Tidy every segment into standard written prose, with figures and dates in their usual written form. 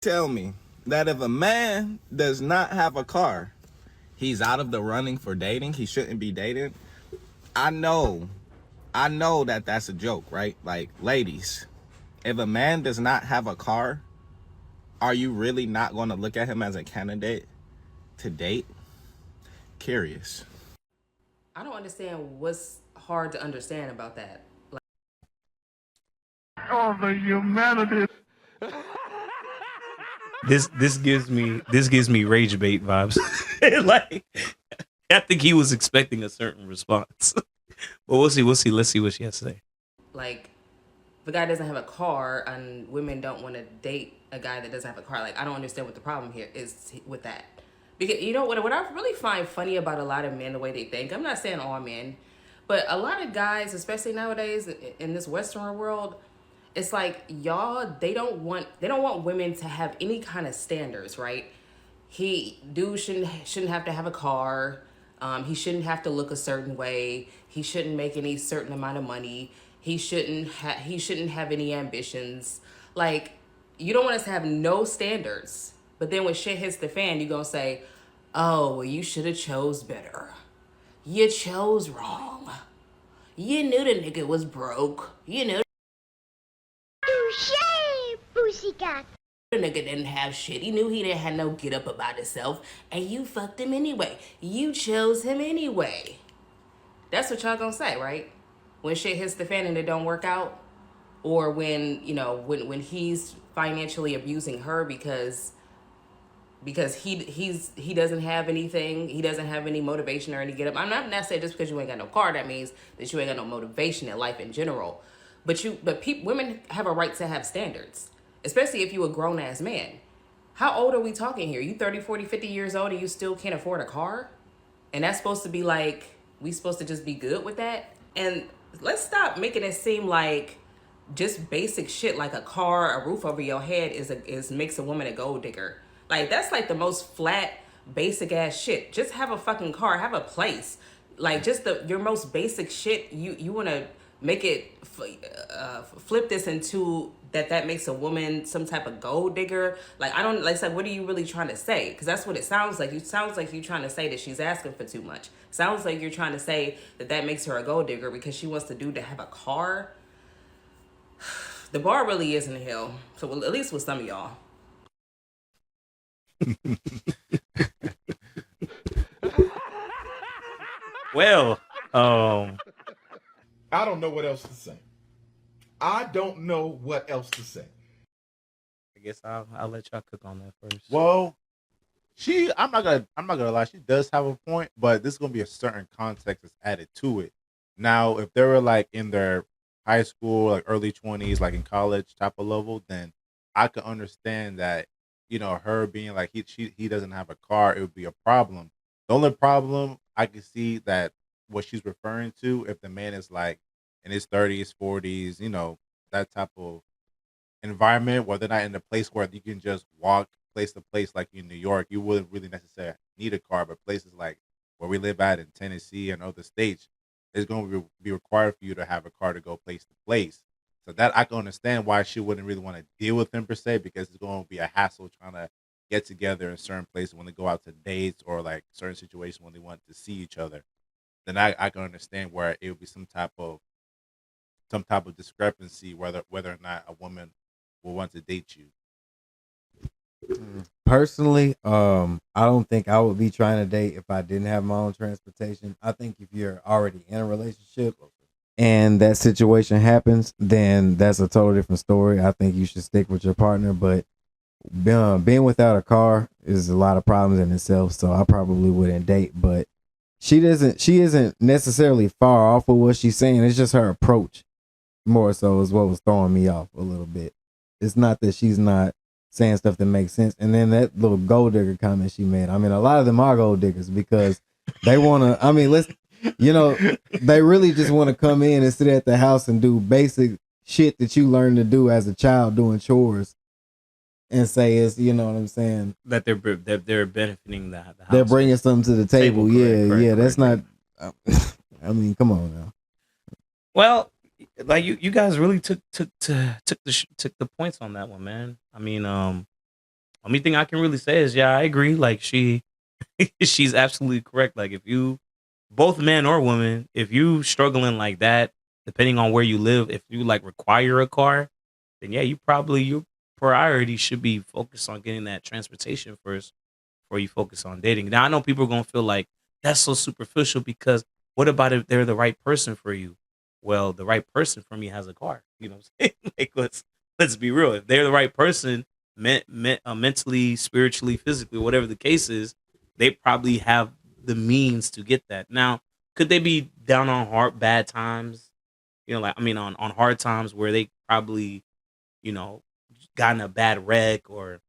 tell me that if a man does not have a car, he's out of the running for dating? He shouldn't be dating? I know that that's a joke, right? Like, ladies, if a man does not have a car, are you really not going to look at him as a candidate to date? Curious. I don't understand what's hard to understand about that. Oh, the humanity. This gives me rage bait vibes. Like, I think he was expecting a certain response. But we'll see. Let's see what she has to say. Like, if a guy doesn't have a car and women don't want to date a guy that doesn't have a car, like, I don't understand what the problem here is with that. Because you know what I really find funny about a lot of men, the way they think. I'm not saying all men, but a lot of guys, especially nowadays in this Western world, it's like y'all they don't want women to have any kind of standards, right? Dude shouldn't have to have a car. He shouldn't have to look a certain way. He shouldn't make any certain amount of money. He shouldn't have any ambitions. Like, you don't want us to have no standards. But then when shit hits the fan, you gonna say, "Oh, well, you should have chose better. You chose wrong. You knew the nigga was broke. You knew Touche, pussycat. the nigga didn't have shit. He knew he didn't have no get up about himself, and you fucked him anyway. You chose him anyway." That's what y'all gonna say, right? When shit hits the fan and it don't work out, or when when he's financially abusing her because he doesn't have anything, he doesn't have any motivation or any get up. I'm not saying just because you ain't got no car that means that you ain't got no motivation in life in general. Women have a right to have standards, especially if you a grown ass man. How old are we talking here? You 30, 40, 50 years old and you still can't afford a car? And that's supposed to be like, we supposed to just be good with that? And let's stop making it seem like just basic shit like a car, a roof over your head is makes a woman a gold digger. Like, that's like the most flat, basic ass shit. Just have a fucking car, have a place. Like, just your most basic shit. You want to make it flip this into that makes a woman some type of gold digger. Like, I don't, like I said, what are you really trying to say? Because that's what it sounds like. Sounds like you're trying to say that she's asking for too much. Sounds like you're trying to say that makes her a gold digger because she wants to have a car. The bar really is in hell. So, at least with some of y'all. Well, I don't know what else to say. I don't know what else to say. I guess I'll let y'all cook on that first. Well, I'm not gonna lie, she does have a point, but this is gonna be a certain context that's added to it. Now, if they were like in their high school, like early 20s, like in college type of level, then I could understand that, her being like he doesn't have a car, it would be a problem. The only problem I can see that what she's referring to, if the man is like in his 30s, 40s, that type of environment where they're not in a place where you can just walk place to place like in New York, you wouldn't really necessarily need a car. But places like where we live at in Tennessee and other states, it's going to be required for you to have a car to go place to place. So that I can understand why she wouldn't really want to deal with him per se, because it's going to be a hassle trying to get together in certain places when they go out to dates or like certain situations when they want to see each other. Then I can understand where it would be some type of discrepancy whether or not a woman will want to date you. Personally, I don't think I would be trying to date if I didn't have my own transportation. I think if you're already in a relationship and that situation happens, then that's a totally different story. I think you should stick with your partner, but being without a car is a lot of problems in itself, so I probably wouldn't date. But she isn't necessarily far off with what she's saying. It's just her approach more so is what was throwing me off a little bit. It's not that she's not saying stuff that makes sense. And then that little gold digger comment she made, I mean, a lot of them are gold diggers because they want to, I mean, they really just want to come in and sit at the house and do basic shit that you learned to do as a child, doing chores, and say it's, you know what I'm saying, that they're benefiting the house. They're bringing something to the table. Correct, that's not, I mean, come on now. Well, like you guys really took the points on that one, man. I mean, Only thing I can really say is, yeah, I agree. Like she's absolutely correct. Like if you, both man or woman, if you struggling like that, depending on where you live, if you like require a car, then yeah, your priority should be focused on getting that transportation first before you focus on dating. Now I know people are gonna feel like that's so superficial because what about if they're the right person for you? Well, the right person for me has a car. You know what I'm saying? Like let's be real. If they're the right person, mentally, spiritually, physically, whatever the case is, they probably have the means to get that. Now, could they be down on bad times? You know, like I mean, on hard times where they probably, you know, gotten a bad wreck, or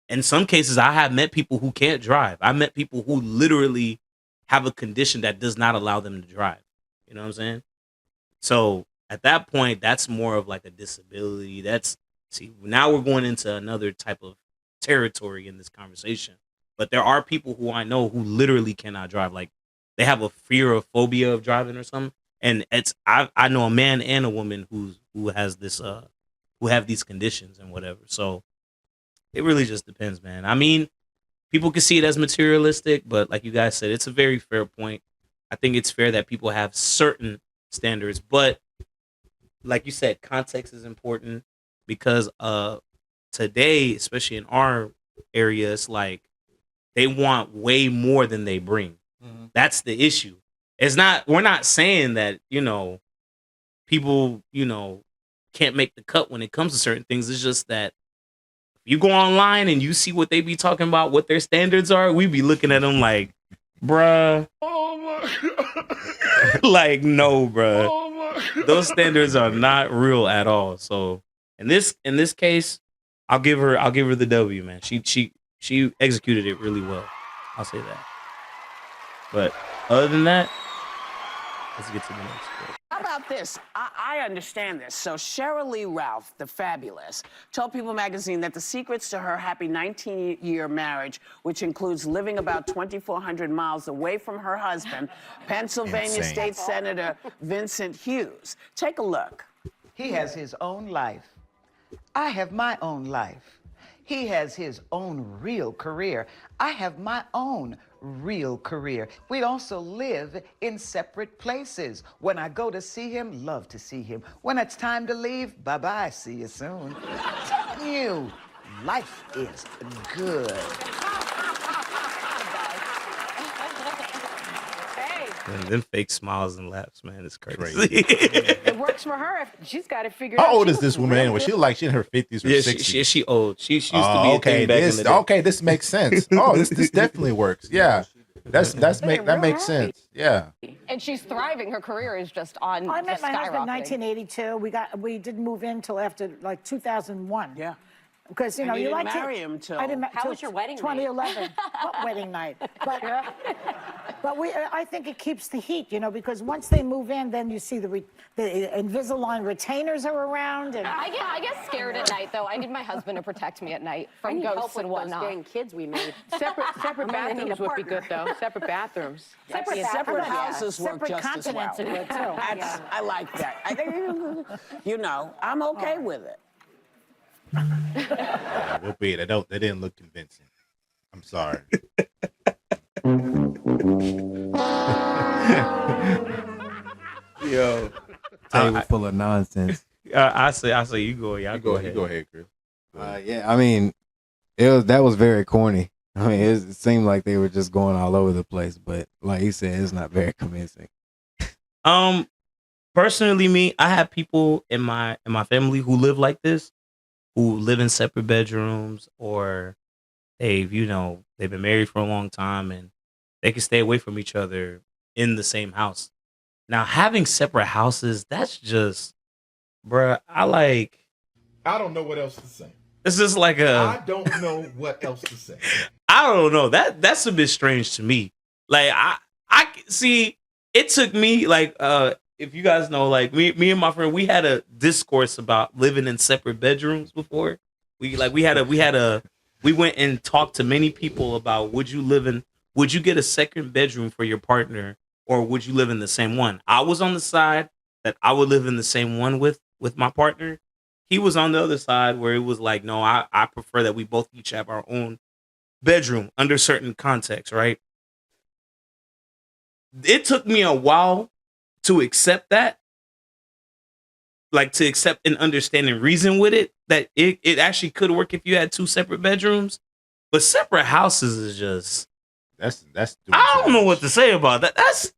in some cases, I have met people who can't drive. I met people who literally have a condition that does not allow them to drive. You know what I'm saying? So at that point, that's more of like a disability. See, now we're going into another type of territory in this conversation. But there are people who I know who literally cannot drive. Like they have a fear or phobia of driving or something. And I know a man and a woman who has this who have these conditions and whatever. So it really just depends, man. I mean, people can see it as materialistic, but like you guys said, it's a very fair point. I think it's fair that people have certain standards, but like you said, context is important because today, especially in our area, it's like they want way more than they bring. Mm-hmm. That's the issue. We're not saying that, you know, people, you know, can't make the cut when it comes to certain things. It's just that if you go online and you see what they be talking about, what their standards are, we be looking at them like, bruh. Oh my like, no, bruh. Oh my Those standards are not real at all. So in this case, I'll give her the W, man. She executed it really well. I'll say that. But other than that, let's get to the next one. How about this? I understand this. So Cheryl Lee Ralph, the fabulous, told People magazine that the secrets to her happy 19-year marriage, which includes living about 2,400 miles away from her husband, Pennsylvania Insane. State Senator Vincent Hughes. Take a look. He has his own life. I have my own life. He has his own real career. I have my own real career. We also live in separate places. When I go to see him, love to see him. When it's time to leave, bye-bye, see you soon. I'm telling you, life is good. And then fake smiles and laughs, man, it's crazy. It works for her. She's got it figured out. How old is this woman anyway? She like she in her 50s or Yeah, 60s. she old. She used to be a thing back in the day. Okay, this makes sense. Oh, this definitely works. Yeah. That makes sense. Yeah. And she's thriving. Her career is just on. I met just my husband in skyrocketing. 1982. We didn't move in till after like 2001. Yeah. Because you And know you you didn't like marry to. him till- I didn't. How was your wedding night? 2011. What wedding night? But I think it keeps the heat, you know, because once they move in, then you see the Invisalign retainers are around, and I get scared at night though. I need my husband to protect me at night from ghosts and whatnot. Those dang kids we made. Separate bathrooms would be good though. Separate bathrooms. Separate houses work separate just as well. continents are good too. I like that. I think, you know, I'm okay with it. We'll be it. They didn't look convincing. I'm sorry. Yo, Table full of nonsense. I say you go. Yeah, go ahead. Go ahead, Chris. Yeah, I mean, that was very corny. I mean, it seemed like they were just going all over the place, but like he said, it's not very convincing. Personally, me, I have people in my family who live like this, who live in separate bedrooms, or they've been married for a long time and they can stay away from each other in the same house. Now, having separate houses, that's just, bruh, I don't know what else to say. It's just like I don't know what else to say. I don't know. That's a bit strange to me. Like I see. It took me like if you guys know, like me and my friend, we had a discourse about living in separate bedrooms before. We went and talked to many people about would you get a second bedroom for your partner, or would you live in the same one? I was on the side that I would live in the same one with my partner. He was on the other side where it was like, no, I prefer that we both each have our own bedroom under certain contexts, right? It took me a while to accept that, like to accept and understand and reason with it, that it actually could work if you had 2 separate bedrooms, but separate houses is just, That's I don't know what to say about that. That's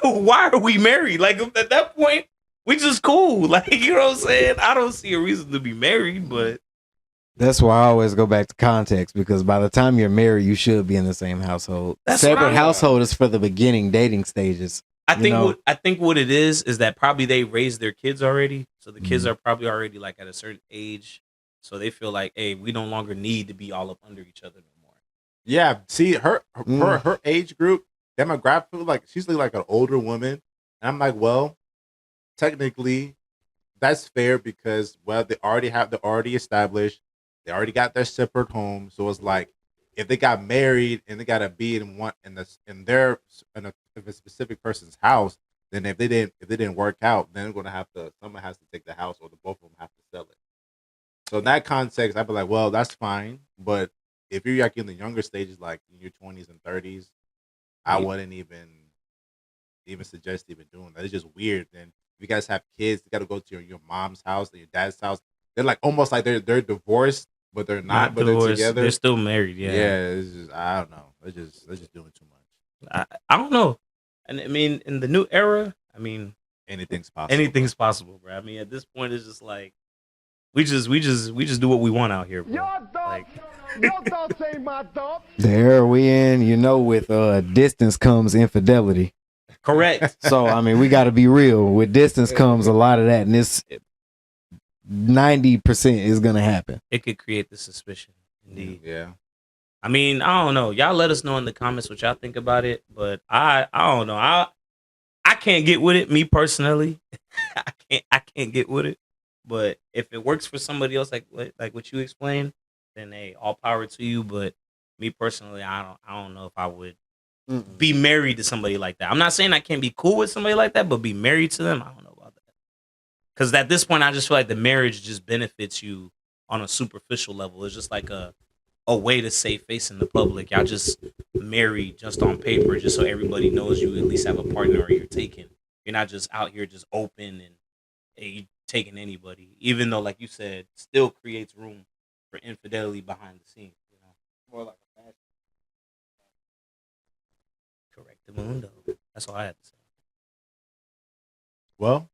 why are we married? Like at that point, we just cool. Like, you know what I'm saying? I don't see a reason to be married, but That's why I always go back to context, because by the time you're married, you should be in the same household. That's what Separate I- household is for the beginning dating stages. I you think know? what it is that probably they raised their kids already, so the kids Mhm. are probably already like at a certain age, so they feel like, hey, we no longer need to be all up under each other no more. Yeah, see her age group demographic, like she's like an older woman, and I'm like, well, technically, that's fair because they're already established, they already got their separate home, so it's like if they got married and they gotta be in a specific person's house, then if they didn't work out, then they're gonna have to someone has to take the house or the both of them have to sell it. So in that context, I'd be like, well, that's fine, but if you're like in the younger stages, like in your 20s and 30s, I wouldn't even suggest even doing that. It's just weird. Then if you guys have kids, you got to go to your mom's house or your dad's house. They're like almost like they're divorced, but they're not. But divorced, they're together. they're still married. Yeah, It's just I don't know. They're just doing too much. I don't know. And I mean, in the new era, I mean, anything's possible. Anything's possible, bro. I mean, at this point, it's just like we just do what we want out here, bro. Like, Your thoughts ain't my thoughts. The era we in, with distance comes infidelity. correct. So I mean, we got to be real. With distance comes a lot of that, and this 90% is gonna happen. It could create the suspicion, indeed. Yeah. I mean, I don't know. Y'all let us know in the comments what y'all think about it, but I don't know. I can't get with it, me personally. I can't get with it. But if it works for somebody else, like what you explained, then hey, all power to you. But me personally, I don't know if I would be married to somebody like that. I'm not saying I can't be cool with somebody like that, but be married to them, I don't know about that. Because at this point, I just feel like the marriage just benefits you on a superficial level. It's just like a way to save face in the public. Y'all just married just on paper, just so everybody knows you at least have a partner or you're taken. You're not just out here just open and hey, you taking anybody. Even though, like you said, still creates room for infidelity behind the scenes. More like a fashion. Correct the mundo. That's all I had to say. Well,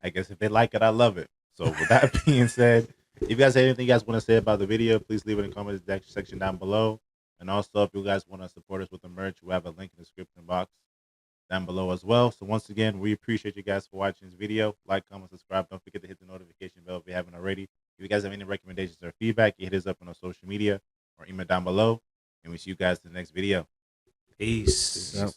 I guess if they like it, I love it. So with that being said, if you guys have anything you guys want to say about the video, please leave it in the comments section down below. And also, if you guys want to support us with the merch, we have a link in the description box down below as well. So once again, we appreciate you guys for watching this video. Like, comment, subscribe. Don't forget to hit the notification bell if you haven't already. If you guys have any recommendations or feedback, you hit us up on our social media or email down below. And we see you guys in the next video. Peace. Yep.